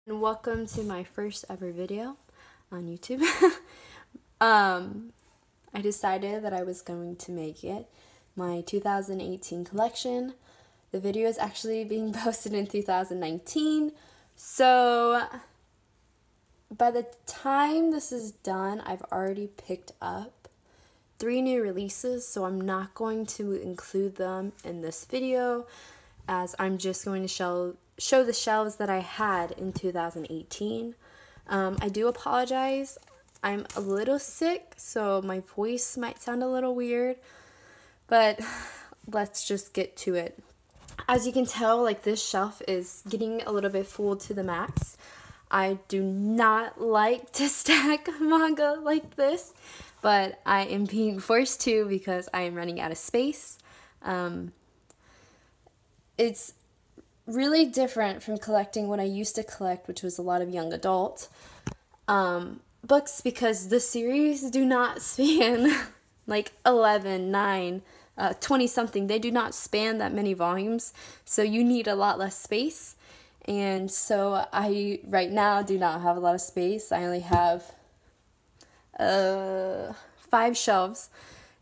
And welcome to my first ever video on YouTube. I decided that I was going to make it my 2018 collection. The video is actually being posted in 2019, so by the time this is done, I've already picked up 3 new releases, so I'm not going to include them in this video, as I'm just going to show the shelves that I had in 2018. I do apologize. I'm a little sick, so my voice might sound a little weird, but let's just get to it. As you can tell, like, this shelf is getting a little bit full to the max. I do not like to stack manga like this, but I am being forced to because I am running out of space. It's really different from collecting what I used to collect, which was a lot of young adult books, because the series do not span like 11, 9, 20 something. They do not span that many volumes, so you need a lot less space. And so I right now do not have a lot of space. I only have 5 shelves,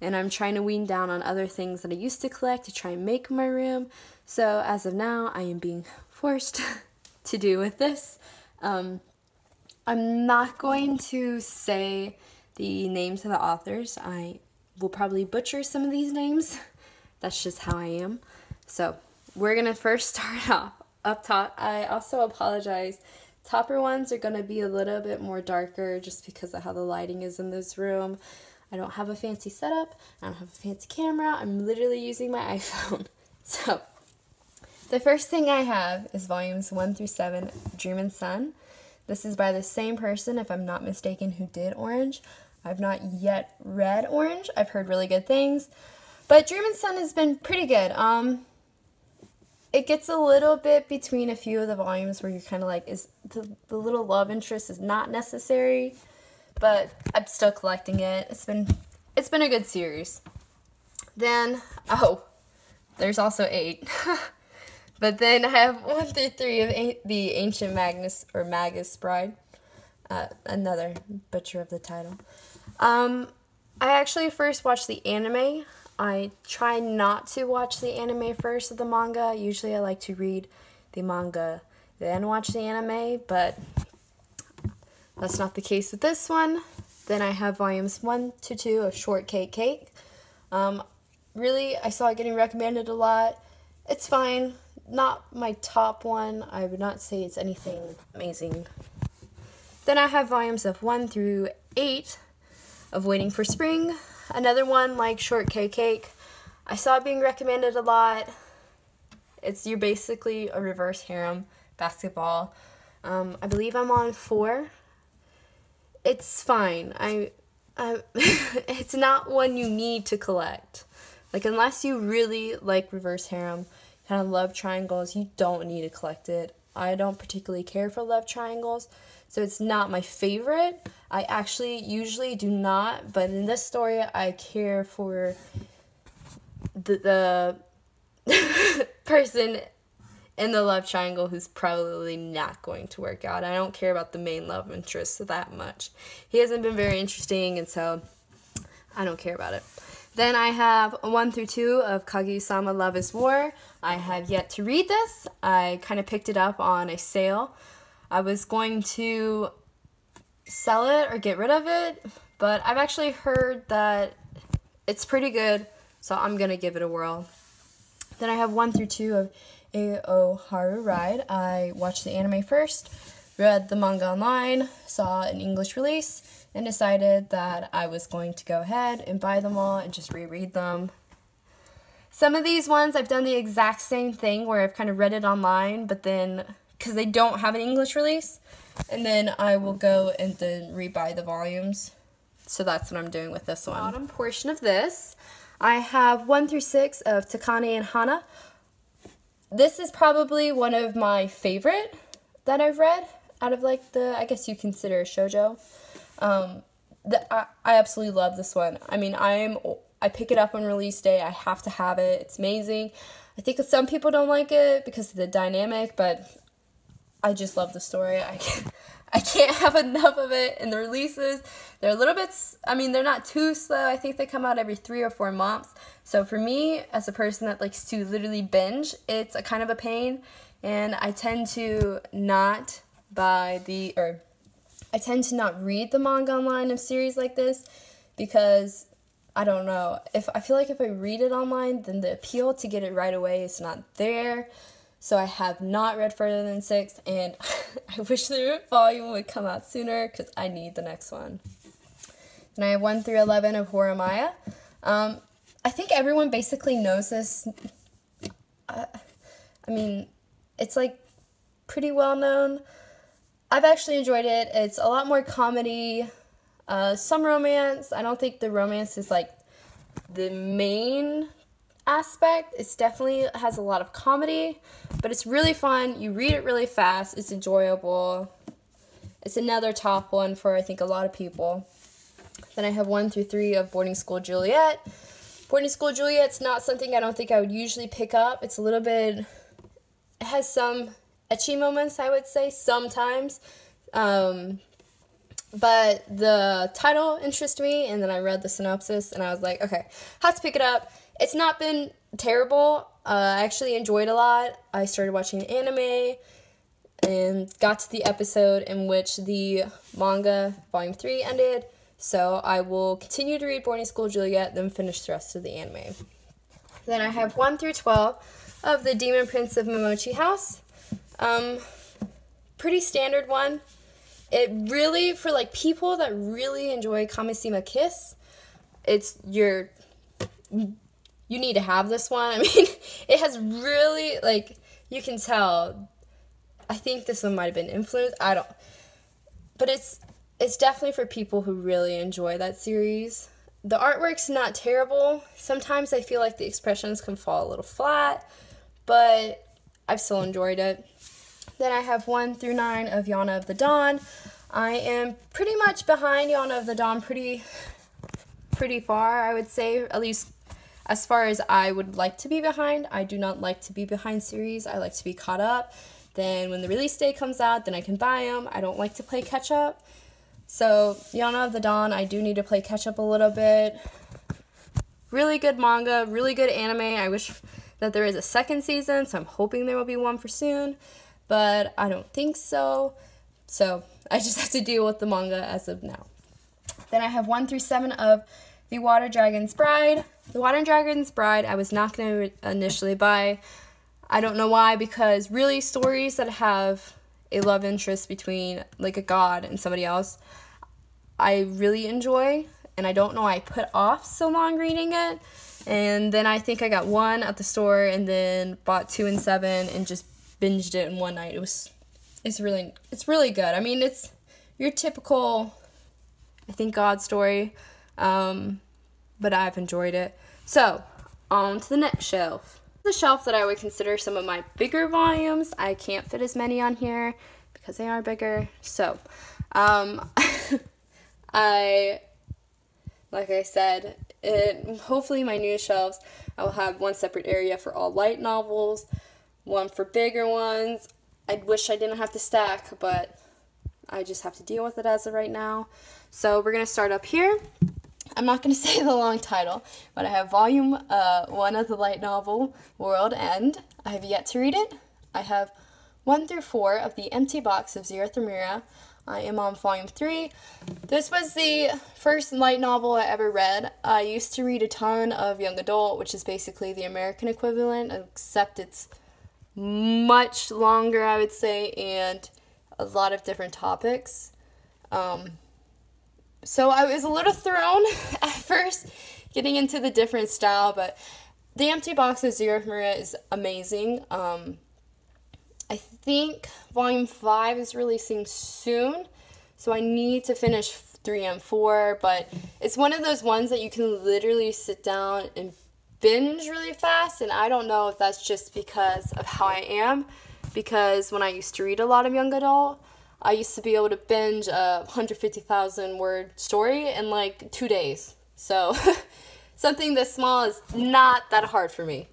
and I'm trying to wean down on other things that I used to collect to try and make my room. So as of now, I am being forced to do with this. I'm not going to say the names of the authors. I will probably butcher some of these names. That's just how I am. So we're gonna first start off up top. I also apologize. Topper ones are gonna be a little bit more darker just because of how the lighting is in this room. I don't have a fancy setup. I don't have a fancy camera. I'm literally using my iPhone. So the first thing I have is volumes 1 through 7, Dream and Sun. This is by the same person, if I'm not mistaken, who did Orange. I've not yet read Orange. I've heard really good things, but Dream and Sun has been pretty good. It gets a little bit between a few of the volumes where you're kind of like, is the little love interest is not necessary, but I'm still collecting it. It's been a good series. Then, there's also 8. But then I have 1 through 3 of the Ancient Magus Bride. Another butcher of the title. I actually first watched the anime. I try not to watch the anime first of the manga. Usually I like to read the manga, then watch the anime, but that's not the case with this one. Then I have volumes 1 to 2 of Shortcake Cake. Really, I saw it getting recommended a lot. It's fine. Not my top one. I would not say it's anything amazing. Then I have volumes of 1 through 8 of Waiting for Spring. Another one like Shortcake Cake. I saw it being recommended a lot. You're basically a reverse harem basketball. I believe I'm on 4. It's fine. It's not one you need to collect. Like, unless you really like reverse harem, kind of love triangles, you don't need to collect it. I don't particularly care for love triangles, so it's not my favorite. I actually usually do not, but in this story, I care for the person in the love triangle who's probably not going to work out. I don't care about the main love interest that much. He hasn't been very interesting, and so I don't care about it. Then I have 1 through 2 of Kaguya-sama Love is War. I have yet to read this. I kind of picked it up on a sale. I was going to sell it or get rid of it, but I've actually heard that it's pretty good, so I'm going to give it a whirl. Then I have 1 through 2 of A.O. Haru Ride. I watched the anime first, read the manga online, saw an English release, and decided that I was going to go ahead and buy them all and just reread them. Some of these ones I've done the exact same thing where I've kind of read it online, but then, because they don't have an English release, and then I will go and then rebuy the volumes. So that's what I'm doing with this one. Bottom portion of this, I have 1 through 6 of Takane and Hana. This is probably one of my favorite that I've read out of, like, I guess you consider shoujo. I absolutely love this one. I mean, I pick it up on release day. I have to have it. It's amazing. I think some people don't like it because of the dynamic, but I just love the story. I can't have enough of it. And the releases, they're a little bit, I mean, they're not too slow. I think they come out every 3 or 4 months. So for me, as a person that likes to literally binge, it's a kind of a pain. And I tend to not I tend to not read the manga online of series like this because, I don't know, I feel like if I read it online, then the appeal to get it right away is not there. So I have not read further than 6, and I wish the volume would come out sooner because I need the next one. And I have 1 through 11 of Horimiya. I think everyone basically knows this. I mean, it's like pretty well known. I've actually enjoyed it. It's a lot more comedy, some romance. I don't think the romance is like the main aspect. It's definitely has a lot of comedy, but it's really fun. You read it really fast. It's enjoyable. It's another top one for, I think, a lot of people. Then I have 1 through 3 of Boarding School Juliet. Boarding School Juliet's not something I don't think I would usually pick up. It's a little bit, it has some ecchi moments, I would say, sometimes. But the title interested me, and then I read the synopsis, and I was like, okay, have to pick it up. It's not been terrible. I actually enjoyed a lot. I started watching anime and got to the episode in which the manga volume 3 ended. So I will continue to read Boarding School Juliet, then finish the rest of the anime. Then I have 1 through 12 of The Demon Prince of Momochi House. Pretty standard one. It really, for like people that really enjoy Kamishima Kiss, you need to have this one. I mean, it has really, like, you can tell. I think this one might have been influenced. But it's definitely for people who really enjoy that series. The artwork's not terrible. Sometimes I feel like the expressions can fall a little flat, but I've still enjoyed it. Then I have 1 through 9 of Yana of the Dawn. I am pretty much behind Yana of the Dawn pretty far, I would say, at least as far as I would like to be behind. I do not like to be behind series. I like to be caught up. Then when the release date comes out, then I can buy them. I don't like to play catch up. So Yana of the Dawn, I do need to play catch up a little bit. Really good manga, really good anime. I wish that there is a second season, so I'm hoping there will be one for soon. But I don't think so. So I just have to deal with the manga as of now. Then I have 1 through 7 of The Water Dragon's Bride. The Water Dragon's Bride I was not going to initially buy. I don't know why, because really stories that have a love interest between like a god and somebody else, I really enjoy, and I don't know why I put off so long reading it. And then I think I got 1 at the store and then bought 2 and 7 and just binged it in one night. It's really good. I mean, it's your typical, I think, God story, but I've enjoyed it. So, on to the next shelf. The shelf that I would consider some of my bigger volumes. I can't fit as many on here because they are bigger. So, like I said, hopefully my new shelves, I will have one separate area for all light novels, one for bigger ones. I wish I didn't have to stack, but I just have to deal with it as of right now. So we're going to start up here. I'm not going to say the long title, but I have volume 1 of the light novel, World End. I have yet to read it. I have 1 through 4 of The Empty Box of Zero Thamira. I am on volume 3. This was the first light novel I ever read. I used to read a ton of young adult, which is basically the American equivalent, except it's much longer, I would say, and a lot of different topics. So I was a little thrown at first getting into the different style, but The Empty Box of Zero Thamira is amazing. I think volume 5 is releasing soon, so I need to finish 3 and 4, but it's one of those ones that you can literally sit down and binge really fast, and I don't know if that's just because of how I am, because when I used to read a lot of young adult, I used to be able to binge a 150,000 word story in like 2 days. So something this small is not that hard for me.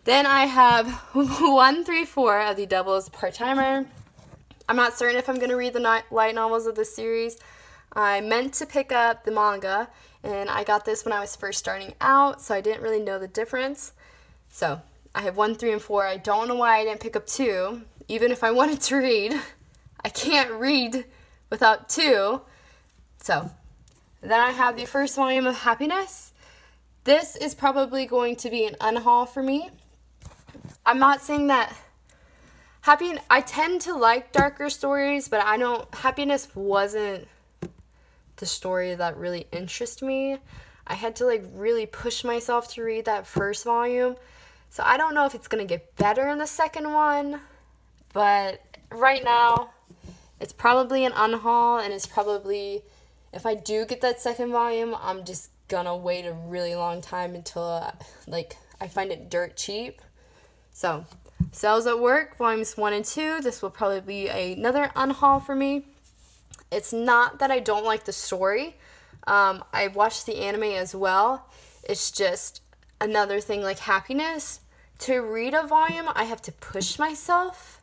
Then I have 1 through 4 of The Devil's Part-Timer. I'm not certain if I'm going to read the light novels of this series. I meant to pick up the manga, and I got this when I was first starting out, so I didn't really know the difference. So I have 1, 3, and 4. I don't know why I didn't pick up 2. Even if I wanted to read, I can't read without 2. So then I have the first volume of Happiness. This is probably going to be an unhaul for me. I'm not saying that I tend to like darker stories, but Happiness wasn't the story that really interested me. I had to like really push myself to read that first volume. So I don't know if it's going to get better in the second one, but right now it's probably an unhaul, and it's probably, if I do get that second volume, I'm just gonna wait a really long time until I find it dirt cheap. So Cells at Work, volumes 1 and 2. This will probably be another unhaul for me. It's not that I don't like the story. I watched the anime as well. It's just another thing like Happiness. To read a volume, I have to push myself.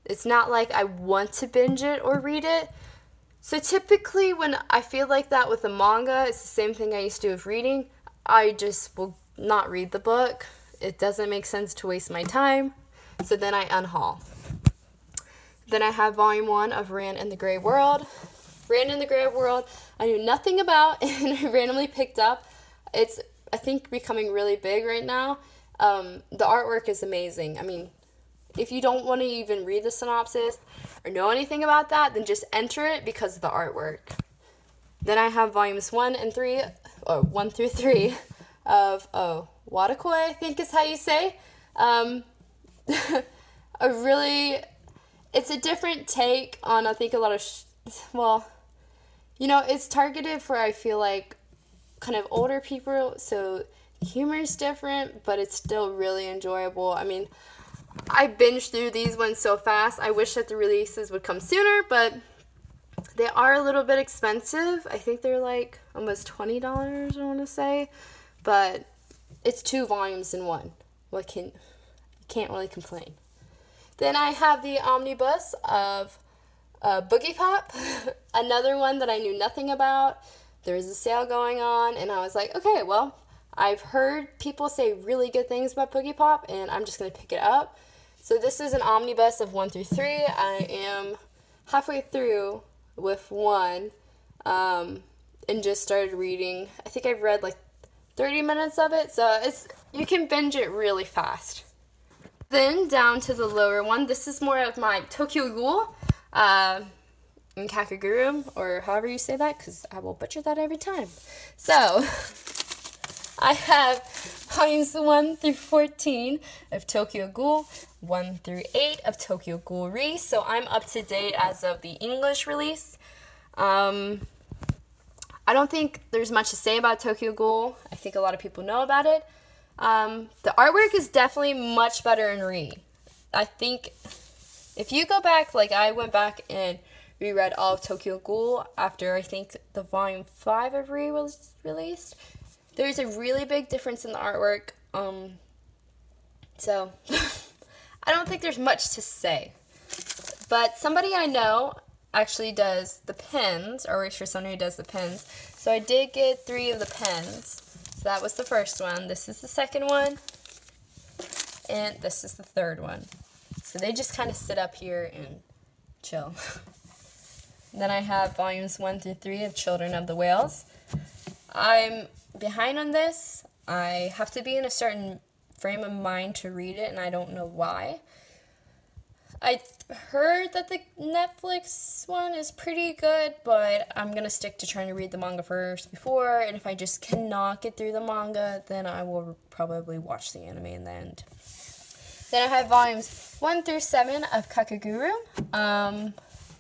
It's not like I want to binge it or read it. So typically when I feel like that with a manga, it's the same thing I used to do with reading. I just will not read the book. It doesn't make sense to waste my time. So then I unhaul. Then I have volume 1 of Ran in the Grey World. Ran in the Grey World, I knew nothing about and I randomly picked up. It's, I think, becoming really big right now. The artwork is amazing. I mean, if you don't want to even read the synopsis or know anything about that, then just enter it because of the artwork. Then I have volumes 1 and 3, or 1 through 3 of Watakoi, I think is how you say. It's a different take on, I think, a lot of, it's targeted for, I feel like, kind of older people, so the humor is different, but it's still really enjoyable. I mean, I binged through these ones so fast. I wish that the releases would come sooner, but they are a little bit expensive. I think they're like almost $20, I want to say, but it's 2 volumes in one. You can't really complain. Then I have the omnibus of Boogie Pop, another one that I knew nothing about. There was a sale going on, and I was like, okay, well, I've heard people say really good things about Boogie Pop, and I'm just going to pick it up. So this is an omnibus of 1 through 3. I am halfway through with 1, and just started reading. I think I've read like 30 minutes of it, so you can binge it really fast. Then down to the lower one, this is more of my Tokyo Ghoul in Kakaguru, or however you say that, because I will butcher that every time. So I have volumes 1 through 14 of Tokyo Ghoul, 1 through 8 of Tokyo Ghoul Re, so I'm up to date as of the English release. I don't think there's much to say about Tokyo Ghoul. I think a lot of people know about it. The artwork is definitely much better in Re. I think if you go back, like I went back and reread all of Tokyo Ghoul after I think the volume 5 of Re was released. There's a really big difference in the artwork. So I don't think there's much to say. But somebody I know actually does the pens, or works for someone who does the pens. So I did get 3 of the pens. So that was the first one. This is the second one. And this is the third one. So they just kind of sit up here and chill. Then I have volumes 1 through 3 of Children of the Whales. I'm behind on this. I have to be in a certain frame of mind to read it, and I don't know why. I heard that the Netflix one is pretty good, but I'm going to stick to trying to read the manga first before, and if I just cannot get through the manga, then I will probably watch the anime in the end. Then I have volumes 1 through 7 of Kakaguru.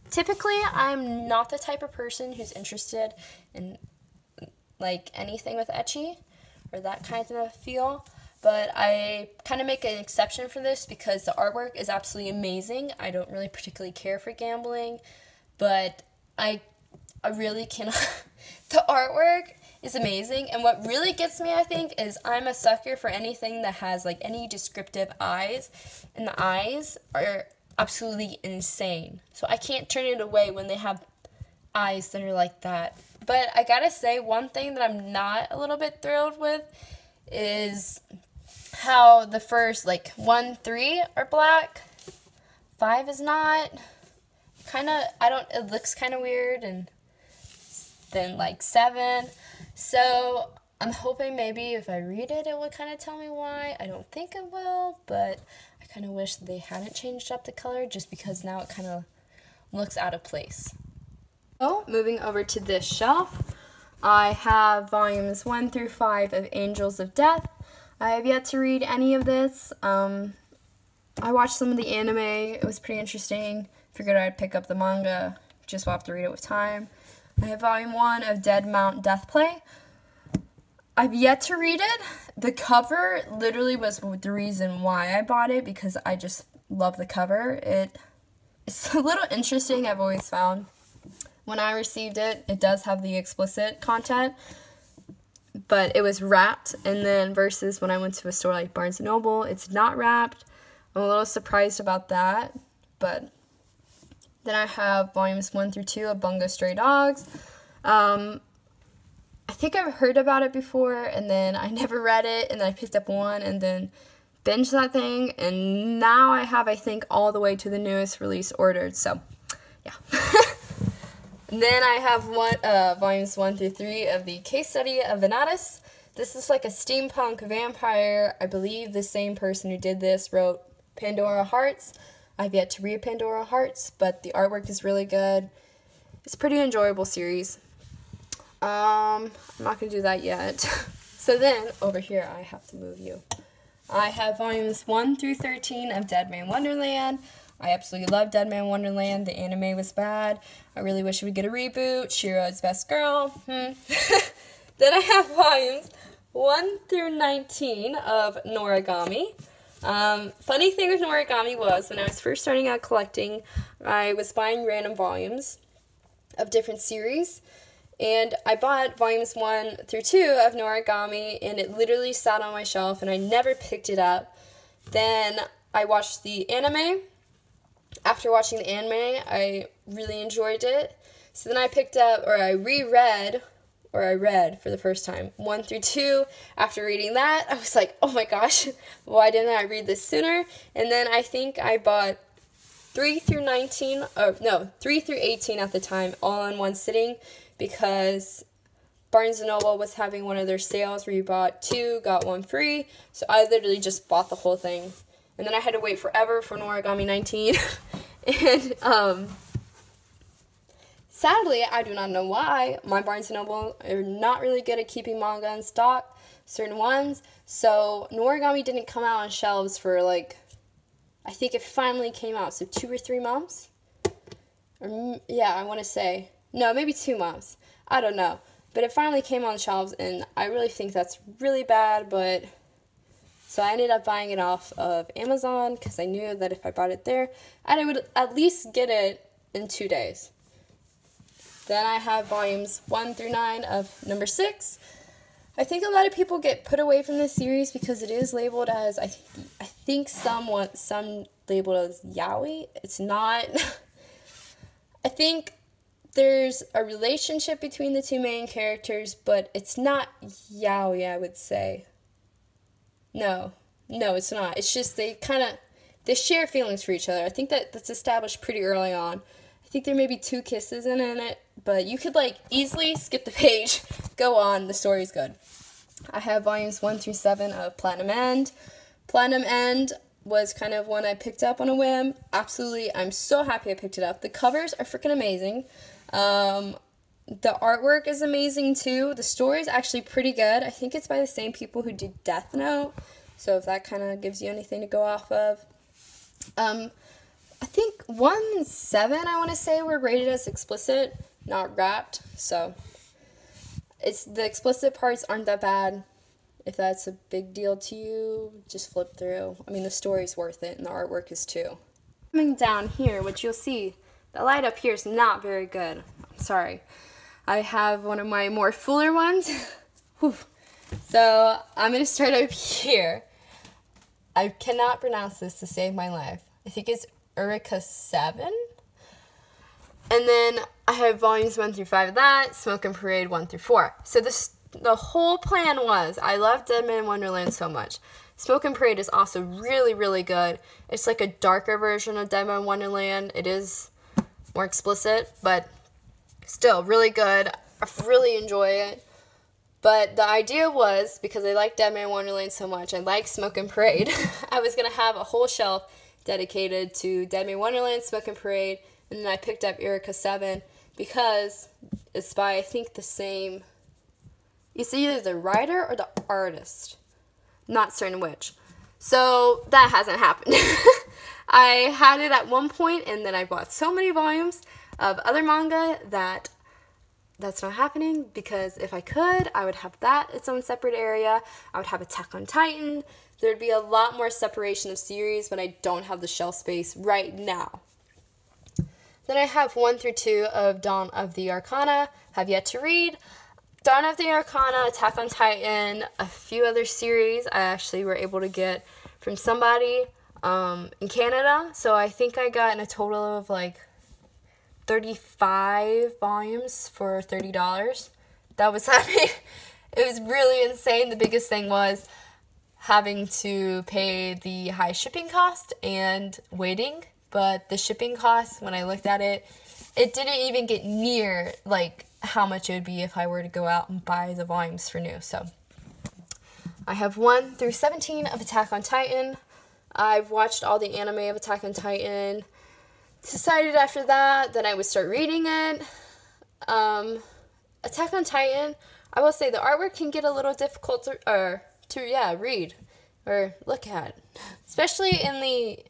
Typically, I'm not the type of person who's interested in like anything with ecchi or that kind of feel, but I kind of make an exception for this because the artwork is absolutely amazing. I don't really particularly care for gambling, but I really cannot. The artwork is amazing, and what really gets me, I think, is I'm a sucker for anything that has like any descriptive eyes, and the eyes are absolutely insane. So I can't turn it away when they have eyes that are like that. But I gotta say, one thing that I'm not a little bit thrilled with is how the first, like, 1, 3 are black. 5 is not. It looks kind of weird, and then, like, 7. So I'm hoping maybe if I read it, it would kind of tell me why. I don't think it will, but I kind of wish they hadn't changed up the color, just because now it kind of looks out of place. So, moving over to this shelf, I have volumes 1 through 5 of Angels of Death. I have yet to read any of this. I watched some of the anime. It was pretty interesting. Figured I'd pick up the manga. Just will have to read it with time. I have volume 1 of Dead Mount Death Play. I've yet to read it. The cover literally was the reason why I bought it, because I just love the cover. It's a little interesting, I've always found. When I received it, it does have the explicit content, but it was wrapped, and then versus when I went to a store like Barnes & Noble, it's not wrapped. I'm a little surprised about that, but then I have volumes 1 through 2 of Bungo Stray Dogs. I think I've heard about it before, and then I never read it, and then I picked up one, and then binged that thing, and now I have, I think, all the way to the newest release ordered, so, yeah. And then I have volumes 1 through 3 of the Case Study of Venatus. This is like a steampunk vampire. I believe the same person who did this wrote Pandora Hearts. I've yet to read Pandora Hearts, but the artwork is really good. It's a pretty enjoyable series. I'm not going to do that yet. So then, over here, I have to move you. I have volumes 1 through 13 of Dead Man Wonderland. I absolutely love Dead Man Wonderland. The anime was bad. I really wish we would get a reboot. Shiro's best girl. Then I have volumes 1 through 19 of Noragami. Funny thing with Noragami was, when I was first starting out collecting, I was buying random volumes of different series. And I bought volumes 1 through 2 of Noragami, and it literally sat on my shelf, and I never picked it up. Then I watched the anime. After watching the anime, I really enjoyed it. So then I picked up, or I reread, or I read for the first time, 1 through 2. After reading that, I was like, oh my gosh, why didn't I read this sooner? And then I think I bought 3 through 19, or no, 3 through 18 at the time, all in one sitting, because Barnes & Noble was having one of their sales where you bought 2, got 1 free. So I literally just bought the whole thing. And then I had to wait forever for Noragami 19. And sadly, I do not know why. My Barnes & Noble are not really good at keeping manga in stock, certain ones. So Noragami didn't come out on shelves for, like, I think it finally came out, so 2 or 3 months? Or, yeah, I want to say. No, maybe 2 months. I don't know. But it finally came on shelves, and I really think that's really bad, but... So I ended up buying it off of Amazon, because I knew that if I bought it there, I would at least get it in 2 days. Then I have volumes 1 through 9 of number 6. I think a lot of people get put away from this series because it is labeled as, I think some labeled as yaoi. It's not. I think there's a relationship between the 2 main characters, but it's not yaoi, I would say. No, it's not. It's just they share feelings for each other. I think that's established pretty early on. I think there may be 2 kisses in it, but you could, like, easily skip the page, go on, the story's good. I have volumes 1 through 7 of Platinum End. Platinum End was kind of one I picked up on a whim. Absolutely, I'm so happy I picked it up. The covers are freaking amazing. The artwork is amazing too. The story is actually pretty good. I think it's by the same people who did Death Note, so if that kind of gives you anything to go off of. I think 1 and 7, I want to say, were rated as explicit, not wrapped, so the explicit parts aren't that bad. If that's a big deal to you, just flip through. I mean, the story's worth it, and the artwork is too. Coming down here, what you'll see, the light up here is not very good. I'm sorry. I have one of my more fuller ones. So I'm going to start up here. I cannot pronounce this to save my life. I think it's Eureka 7. And then I have volumes 1 through 5 of that, Smoke and Parade 1 through 4. So the whole plan was, I love Dead Man Wonderland so much. Smoke and Parade is also really, really good. It's like a darker version of Dead Man Wonderland. It is more explicit, but still really good. I really enjoy it. But the idea was, because I like Dead Man Wonderland so much, I like Smoke and Parade, I was going to have a whole shelf dedicated to Dead Man Wonderland, Smoke and Parade, and then I picked up Eureka 7 because it's by, I think, the same, it's either the writer or the artist. Not certain which. So that hasn't happened. I had it at one point, and then I bought so many volumes of other manga that's not happening, because if I could, I would have that its own separate area. I would have Attack on Titan. There'd be a lot more separation of series, but I don't have the shelf space right now. Then I have 1 through 2 of Dawn of the Arcana. Have yet to read. Dawn of the Arcana, Attack on Titan, a few other series I actually were able to get from somebody in Canada. So I think I got in a total of like 35 volumes for $30. That was, I mean, it was really insane. The biggest thing was having to pay the high shipping cost and waiting. But the shipping cost, when I looked at it, it didn't even get near like how much it would be if I were to go out and buy the volumes for new. So I have 1 through 17 of Attack on Titan. I've watched all the anime of Attack on Titan. Decided after that I would start reading it. Attack on Titan, I will say the artwork can get a little difficult to read or look at. Especially in the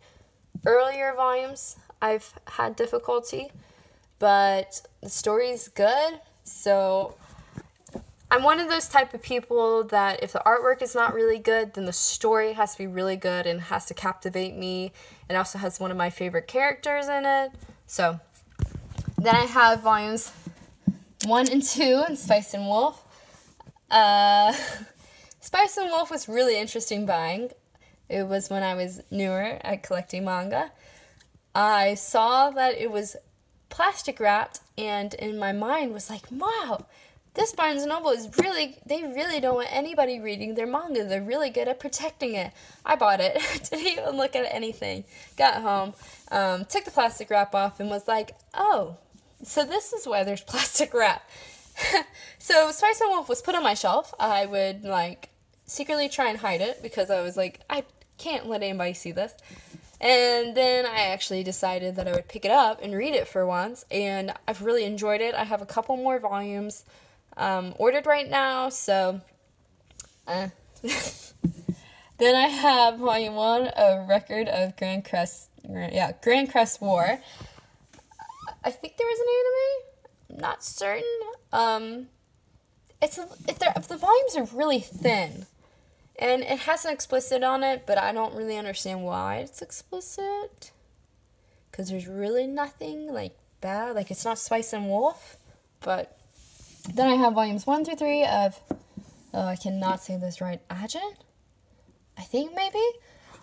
earlier volumes, I've had difficulty. But the story's good, so I'm one of those type of people that if the artwork is not really good, then the story has to be really good and has to captivate me. It also has one of my favorite characters in it. So then I have volumes 1 and 2 in Spice and Wolf. Spice and Wolf was really interesting buying. It was when I was newer at collecting manga. I saw that it was plastic wrapped, and in my mind was like, wow, this Barnes & Noble is really, they really don't want anybody reading their manga. They're really good at protecting it. I bought it. Didn't even look at anything. Got home, took the plastic wrap off, and was like, oh, so this is why there's plastic wrap. So Spice and Wolf was put on my shelf. I would like secretly try and hide it because I was like, I can't let anybody see this. And then I actually decided that I would pick it up and read it for once, and I've really enjoyed it. I have a couple more volumes ordered right now, so then I have volume 1 of Record of Grand Crest War. I think there was an anime. I'm not certain. The volumes are really thin. And it has an explicit on it, but I don't really understand why it's explicit. Because there's really nothing, like, bad. Like, it's not Spice and Wolf. But then I have volumes 1 through 3 of, I cannot say this right, Ajin? I think maybe?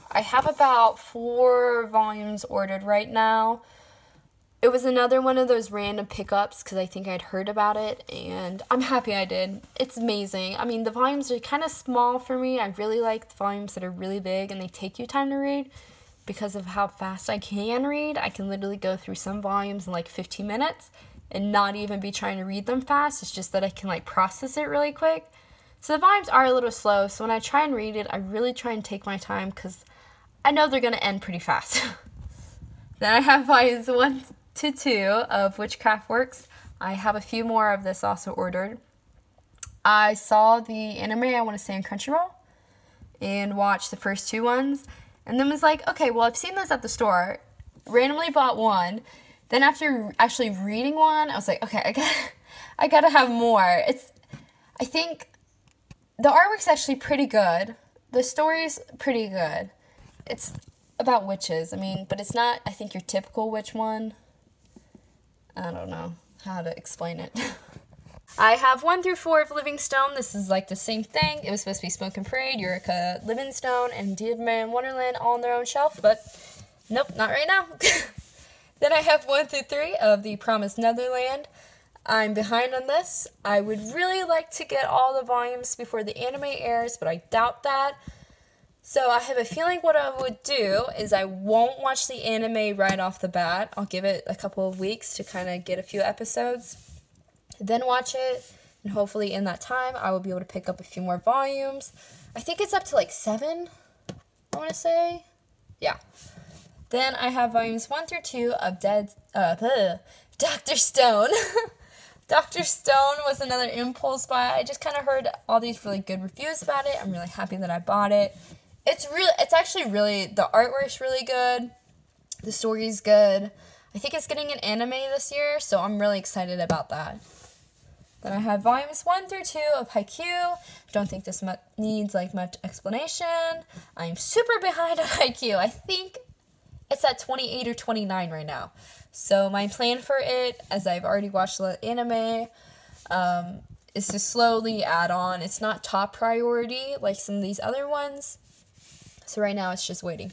I have about 4 volumes ordered right now. It was another one of those random pickups because I think I'd heard about it, and I'm happy I did. It's amazing. I mean, the volumes are kind of small for me. I really like the volumes that are really big and they take you time to read because of how fast I can read. I can literally go through some volumes in like 15 minutes and not even be trying to read them fast. It's just that I can like process it really quick. So the volumes are a little slow, so when I try and read it, I really try and take my time because I know they're going to end pretty fast. Then I have volumes 1 to 2 of Witchcraft Works. I have a few more of this also ordered. I saw the anime, I want to say, on Crunchyroll and watched the first 2 ones and then was like, okay, well, I've seen this at the store, randomly bought one. Then after actually reading one, I was like, okay, I gotta have more. I think the artwork's actually pretty good. The story's pretty good. It's about witches, but it's not, I think, your typical witch one. I don't know how to explain it. I have 1 through 4 of Livingstone. This is like the same thing. It was supposed to be Smoke and Parade, Eureka, Livingstone, and Dead Man Wonderland all on their own shelf, but Nope, not right now. Then I have 1 through 3 of The Promised Neverland. I'm behind on this. I would really like to get all the volumes before the anime airs, but I doubt that. So I have a feeling what I would do is I won't watch the anime right off the bat. I'll give it a couple of weeks to kind of get a few episodes, then watch it, and hopefully in that time I will be able to pick up a few more volumes. I think it's up to like 7, I want to say. Yeah. Then I have volumes 1 through 2 of Dr. Stone. Dr. Stone was another impulse buy. I just kind of heard all these really good reviews about it. I'm really happy that I bought it. It's actually really, the artwork's really good. The story's good. I think it's getting an anime this year, so I'm really excited about that. Then I have volumes 1 through 2 of Haikyuu. Don't think this needs like much explanation. I'm super behind on Haikyuu. I think it's at 28 or 29 right now. So my plan for it, as I've already watched the anime, is to slowly add on. It's not top priority like some of these other ones. So right now it's just waiting.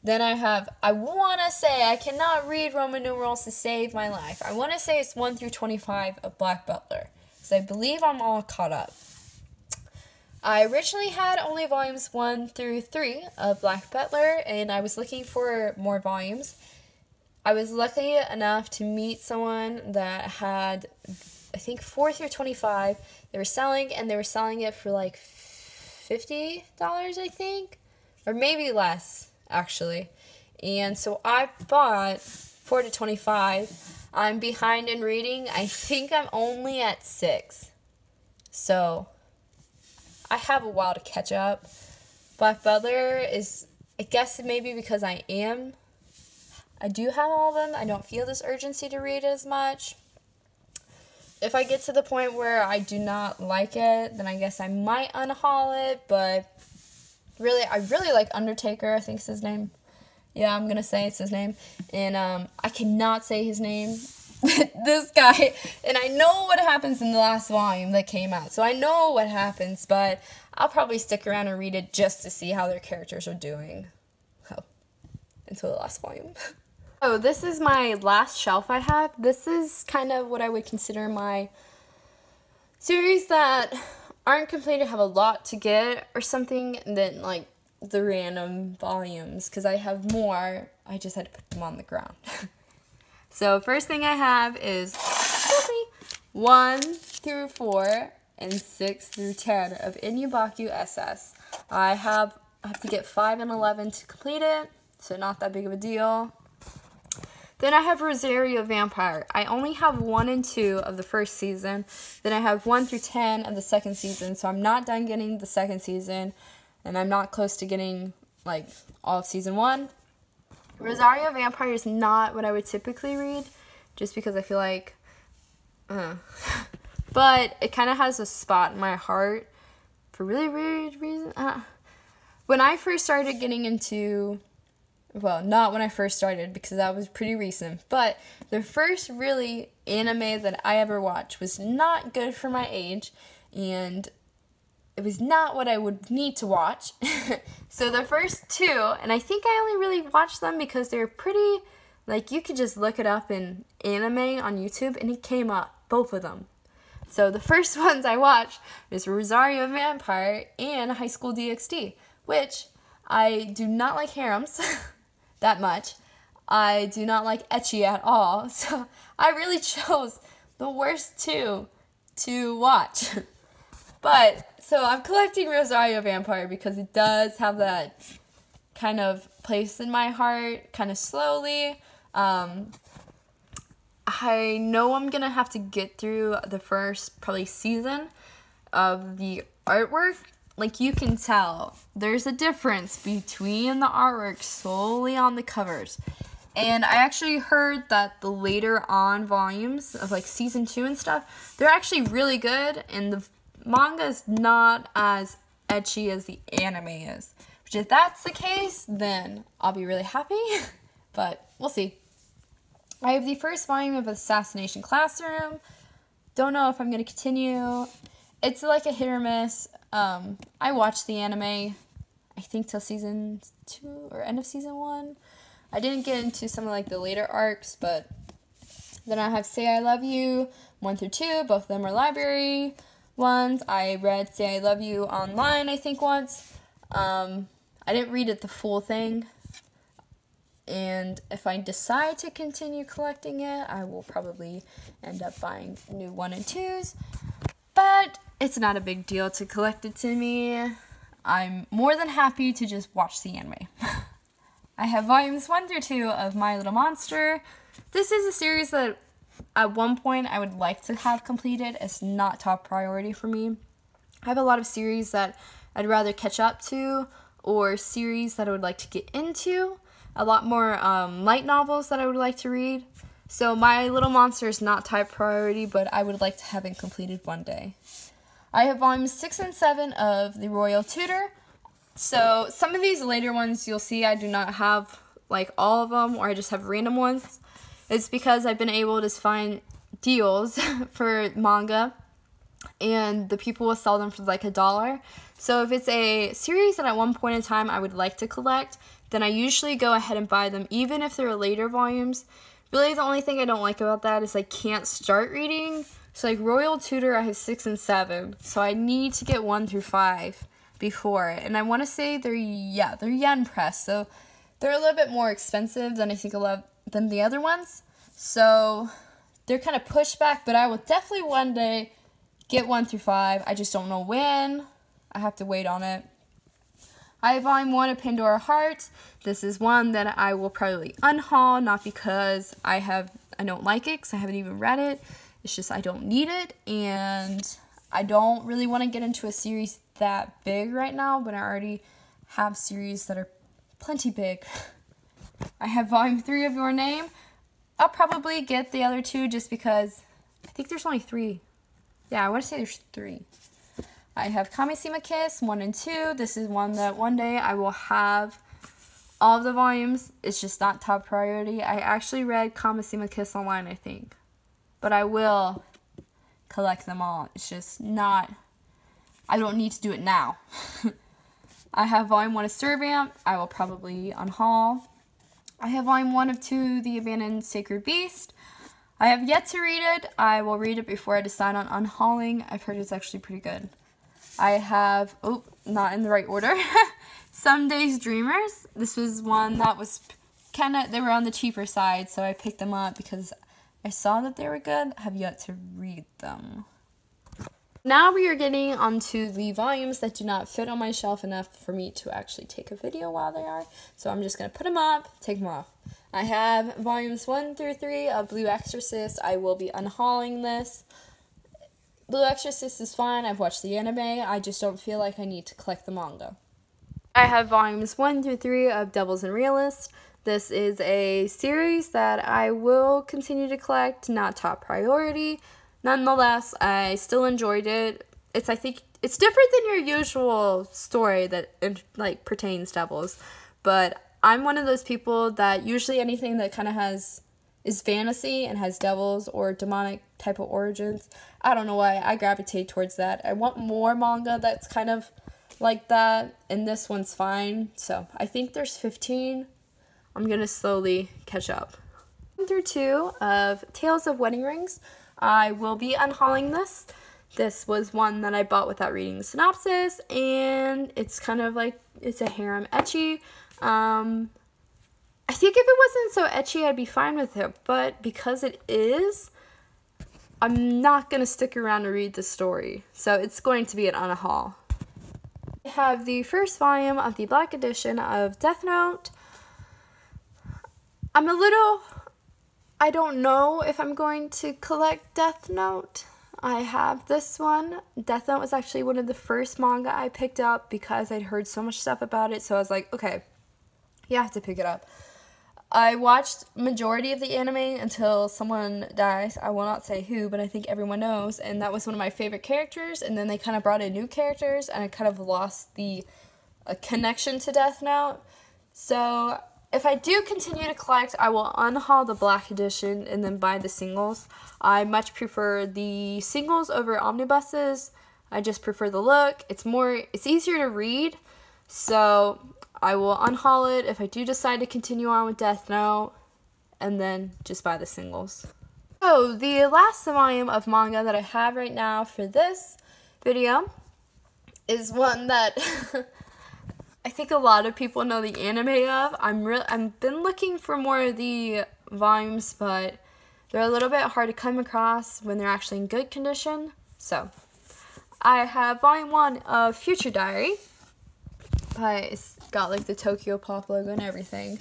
Then I want to say, I cannot read Roman numerals to save my life. I want to say it's 1 through 25 of Black Butler, because I believe I'm all caught up. I originally had only volumes 1 through 3 of Black Butler, and I was looking for more volumes. I was lucky enough to meet someone that had, I think, 4 through 25. They were selling it for like $50, I think, or maybe less, actually. And so I bought 4 to 25. I'm behind in reading. I think I'm only at 6. So I have a while to catch up. Black Butler is, I guess maybe because I do have all of them. I don't feel this urgency to read as much. If I get to the point where I do not like it, then I guess I might unhaul it, but really, I really like Undertaker, I think is his name. Yeah, I'm going to say it's his name. And I cannot say his name. This guy, and I know what happens in the last volume that came out. So I know what happens, but I'll probably stick around and read it just to see how their characters are doing. Until the last volume. Oh, this is my last shelf I have. This is kind of what I would consider my series that aren't completed, have a lot to get or something, and then like the random volumes, because I have more. I just had to put them on the ground. So first thing I have is 1 through 4 and 6 through 10 of Inuyasha SS. I have to get 5 and 11 to complete it, so not that big of a deal. Then I have Rosario Vampire. I only have 1 and 2 of the first season. Then I have 1 through 10 of the second season, so I'm not done getting the second season, and I'm not close to getting like all of season 1. Rosario Vampire is not what I would typically read, just because I feel like, but it kind of has a spot in my heart for really weird reason. When I first started getting into, well, not when I first started, because that was pretty recent, but the first really anime that I ever watched was not good for my age, and it was not what I would need to watch. So the first 2, and I think I only really watched them because they're pretty, like, you could just look it up in anime on YouTube and it came up, both of them. So the first ones I watched was Rosario Vampire and High School DxD, which I do not like harems that much. I do not like ecchi at all. So I really chose the worst 2 to watch. But, so I'm collecting Rosario Vampire because it does have that kind of place in my heart, kind of slowly. I know I'm going to have to get through the first, probably, season of the artwork. Like, you can tell there's a difference between the artwork solely on the covers. And I actually heard that the later on volumes of, like, season 2 and stuff, they're actually really good, and the manga is not as ecchi as the anime is. Which, if that's the case, then I'll be really happy. But we'll see. I have the first volume of Assassination Classroom. Don't know if I'm going to continue. It's like a hit or miss. I watched the anime, I think, till season 2 or end of season 1. I didn't get into some of like the later arcs, but then I have Say I Love You 1 through 2. Both of them are library ones. I read Say I Love You online, I think, once. I didn't read it the full thing. And if I decide to continue collecting it, I will probably end up buying new 1 and 2s. But it's not a big deal to collect it to me. I'm more than happy to just watch the anime. I have volumes 1 through 2 of My Little Monster. This is a series that at one point I would like to have completed. It's not top priority for me. I have a lot of series that I'd rather catch up to, or series that I would like to get into. A lot more light novels that I would like to read. So My Little Monster is not top priority, but I would like to have it completed one day. I have volumes 6 and 7 of The Royal Tutor. So some of these later ones you'll see I do not have like all of them, or I just have random ones. It's because I've been able to find deals for manga, and the people will sell them for like $1. So if it's a series that at one point in time I would like to collect, then I usually go ahead and buy them, even if they're later volumes. Really, the only thing I don't like about that is I can't start reading. So like Royal Tutor, I have 6 and 7, so I need to get 1 through 5 before it. And I want to say they're yen press, so they're a little bit more expensive than I think than the other ones. So they're kind of pushed back, but I will definitely one day get 1 through 5. I just don't know when. I have to wait on it. I have volume 1 of Pandora Heart. This is one that I will probably unhaul, not because I don't like it, because I haven't even read it. It's just I don't need it, and I don't really want to get into a series that big right now, but I already have series that are plenty big. I have volume 3 of Your Name. I'll probably get the other 2 just because I think there's only 3. Yeah, I want to say there's 3. I have Kamishima Kiss 1 and 2. This is one that one day I will have all of the volumes. It's just not top priority. I actually read Kamishima Kiss online, I think. But I will collect them all. It's just not, I don't need to do it now. I have volume 1 of Servamp. I will probably unhaul. I have volume 1 of 2, The Abandoned Sacred Beast. I have yet to read it. I will read it before I decide on unhauling. I've heard it's actually pretty good. I have, not in the right order, Some Days Dreamers. This was one that was they were on the cheaper side, so I picked them up because I saw that they were good. I have yet to read them. Now we are getting onto the volumes that do not fit on my shelf enough for me to actually take a video while they are. So I'm just going to put them up, take them off. I have volumes 1 through 3 of Blue Exorcist. I will be unhauling this. Blue Exorcist is fine. I've watched the anime. I just don't feel like I need to collect the manga. I have volumes 1 through 3 of Devils and Realists. This is a series that I will continue to collect, not top priority. Nonetheless, I still enjoyed it. I think it's different than your usual story that like pertains Devils, but I'm one of those people that usually anything that kind of is fantasy and has devils or demonic type of origins, I don't know why I gravitate towards that. I want more manga that's kind of like that, and this one's fine. So I think there's 15. I'm gonna slowly catch up. 1 through 2 of Tales of Wedding Rings. I will be unhauling this. This was one that I bought without reading the synopsis, and it's kind of like, it's a harem ecchi. I think if it wasn't so ecchi, I'd be fine with it, but because it is, I'm not going to stick around to read the story, so it's going to be an unhaul. I have the first volume of the Black edition of Death Note. I don't know if I'm going to collect Death Note. I have this one. Death Note was actually one of the first manga I picked up because I'd heard so much stuff about it, so I was like, okay, you have to pick it up. I watched majority of the anime until someone dies. I will not say who, but I think everyone knows, and that was one of my favorite characters, and then they kind of brought in new characters, and I kind of lost the connection to Death Note. So if I do continue to collect, I will unhaul the Black edition and then buy the singles. I much prefer the singles over omnibuses. I just prefer the look. It's easier to read. So I will unhaul it if I do decide to continue on with Death Note, and then just buy the singles. So the last volume of manga that I have right now for this video is one that I think a lot of people know the anime of. I've been looking for more of the volumes, but they're a little bit hard to come across when they're actually in good condition. So I have volume 1 of Future Diary, but it's got like the Tokyo Pop logo and everything.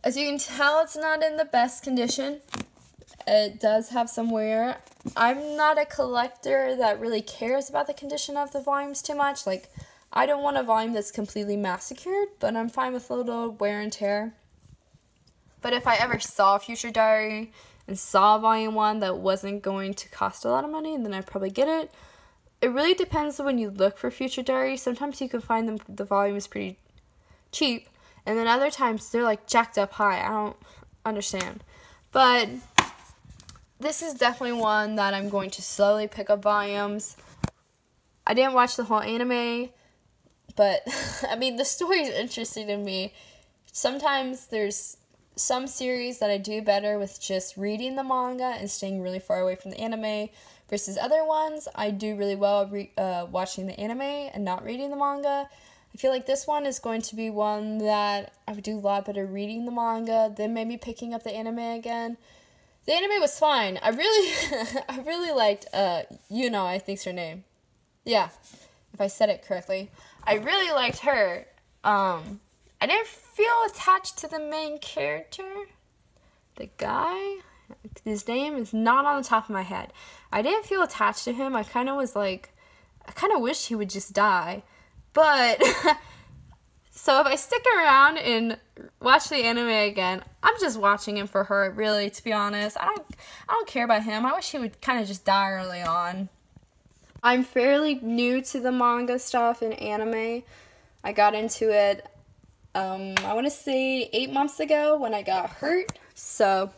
As you can tell, it's not in the best condition. It does have some wear. I'm not a collector that really cares about the condition of the volumes too much. Like, I don't want a volume that's completely massacred, but I'm fine with a little wear and tear. But if I ever saw Future Diary and saw volume 1 that wasn't going to cost a lot of money, then I'd probably get it. It really depends on when you look for Future Diary. Sometimes you can find the volumes pretty cheap, and then other times they're like jacked up high. I don't understand. But this is definitely one that I'm going to slowly pick up volumes. I didn't watch the whole anime, but I mean, the story is interesting to me. Sometimes there's some series that I do better with just reading the manga and staying really far away from the anime, versus other ones I do really well watching the anime and not reading the manga. I feel like this one is going to be one that I would do a lot better reading the manga, then maybe picking up the anime again. The anime was fine. I really liked, Yuno, I think's her name. Yeah, if I said it correctly. I really liked her. I didn't feel attached to the main character. The guy, his name is not on the top of my head. I didn't feel attached to him. I kind of wished he would just die. But, so if I stick around and watch the anime again, I'm just watching him for her, really, to be honest. I don't care about him. I wish he would kind of just die early on. I'm fairly new to the manga stuff and anime. I got into it, I want to say 8 months ago when I got hurt. So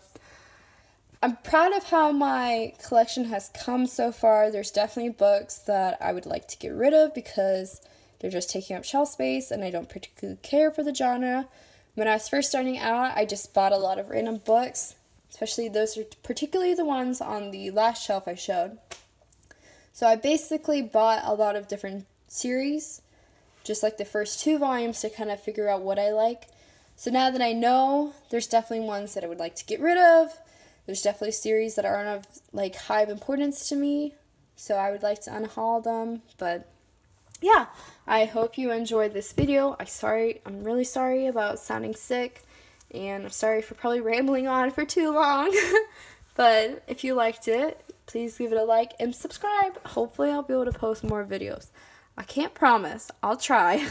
I'm proud of how my collection has come so far. There's definitely books that I would like to get rid of because they're just taking up shelf space and I don't particularly care for the genre. When I was first starting out, I just bought a lot of random books, especially those are particularly the ones on the last shelf I showed. So I basically bought a lot of different series, just like the first 2 volumes to kind of figure out what I like. So now that I know, there's definitely ones that I would like to get rid of. There's definitely series that aren't of like high importance to me, so I would like to unhaul them. But yeah, I hope you enjoyed this video. I'm really sorry about sounding sick, and I'm sorry for probably rambling on for too long. But if you liked it, please give it a like and subscribe. Hopefully I'll be able to post more videos. I can't promise. I'll try.